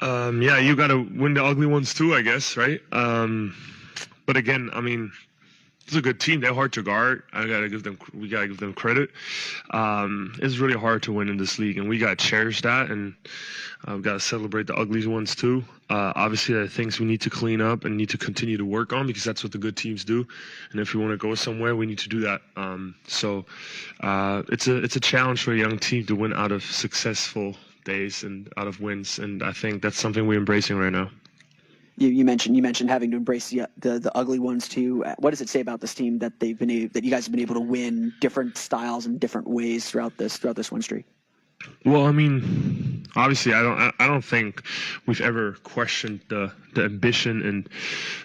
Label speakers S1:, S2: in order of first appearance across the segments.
S1: Yeah, you got to win the ugly ones too, I guess, right? But again, I mean, it's a good team. They're hard to guard. We gotta give them credit. It's really hard to win in this league, and we gotta cherish that, and we gotta celebrate the ugly ones too. Obviously, there are things we need to clean up and need to continue to work on because that's what the good teams do. And if we want to go somewhere, we need to do that. So it's a challenge for a young team to win out of successful days and out of wins, and I think that's something we're embracing right now.
S2: You mentioned having to embrace the ugly ones too. What does it say about this team that that you guys have been able to win different styles and different ways throughout this win streak?
S1: Well, I mean, obviously, I don't think we've ever questioned the ambition and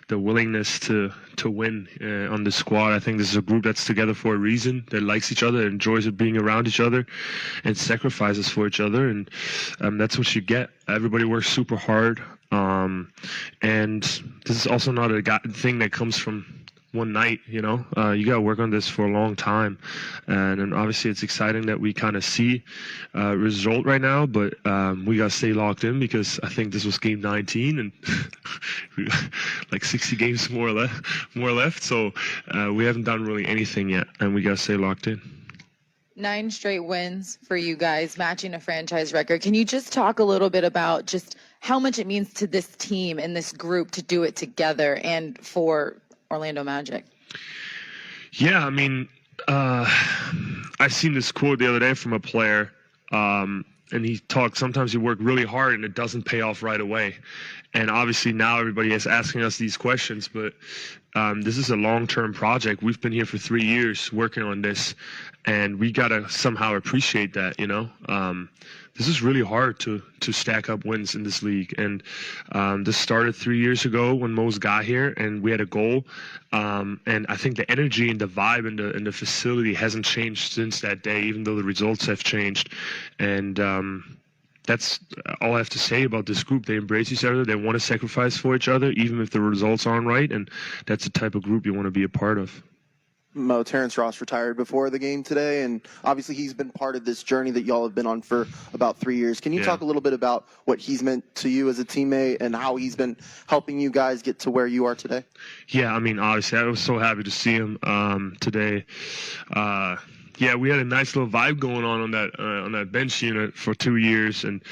S1: the willingness to win on the squad. I think this is a group that's together for a reason, that likes each other, enjoys it being around each other, and sacrifices for each other. And that's what you get. Everybody works super hard. And this is also not a thing that comes from one night, you know. You got to work on this for a long time, and obviously it's exciting that we kind of see result right now, but we got to stay locked in because I think this was game 19 and we got like 60 games more left, so we haven't done really anything yet, and we got to stay locked in.
S3: 9 straight wins for you guys, matching a franchise record. Can you just talk a little bit about just how much it means to this team and this group to do it together and for Orlando Magic?
S1: Yeah, I mean, I seen this quote the other day from a player, and he talked, sometimes you work really hard and it doesn't pay off right away. And obviously now everybody is asking us these questions, but this is a long-term project. We've been here for 3 years working on this, and we got to somehow appreciate that, you know. This is really hard to stack up wins in this league, and this started 3 years ago when Mose got here, and we had a goal, and I think the energy and the vibe and the facility hasn't changed since that day, even though the results have changed. And that's all I have to say about this group. They embrace each other. They want to sacrifice for each other, even if the results aren't right, and that's the type of group you want to be a part of.
S4: Mo, Terrence Ross retired before the game today, and obviously he's been part of this journey that y'all have been on for about 3 years. Can you talk a little bit about what he's meant to you as a teammate and how he's been helping you guys get to where you are today?
S1: Yeah, I mean, obviously, I was so happy to see him today. Yeah, we had a nice little vibe going on that bench unit for 2 years, and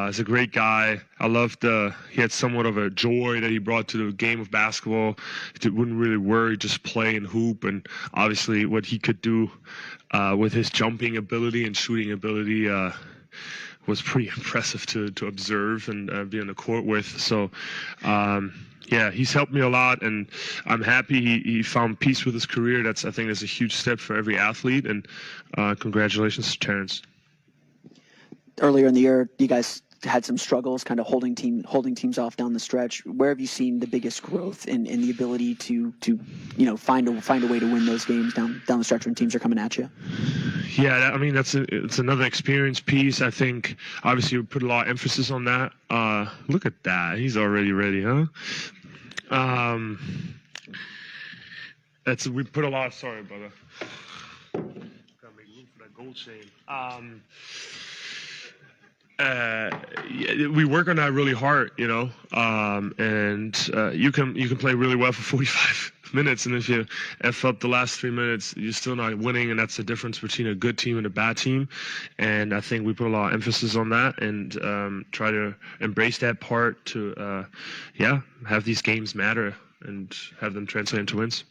S1: he's a great guy. I loved he had somewhat of a joy that he brought to the game of basketball. He wouldn't really worry, just play and hoop, and obviously what he could do with his jumping ability and shooting ability was pretty impressive to observe and be on the court with. So. Yeah, he's helped me a lot, and I'm happy he found peace with his career. I think that's a huge step for every athlete, and congratulations to Terrence.
S2: Earlier in the year, you guys had some struggles kind of holding teams off down the stretch. Where have you seen the biggest growth in the ability to find a way to win those games down the stretch when teams are coming at you?
S1: Yeah, I mean, it's another experience piece. I think obviously we put a lot of emphasis on that. Look at that. He's already ready, huh? We put a lot. Sorry, brother. Gotta make room for that gold chain. Yeah, we work on that really hard, you know, and you can play really well for 45 minutes, and if you F up the last 3 minutes, you're still not winning, and that's the difference between a good team and a bad team. And I think we put a lot of emphasis on that and try to embrace that part to, have these games matter and have them translate into wins.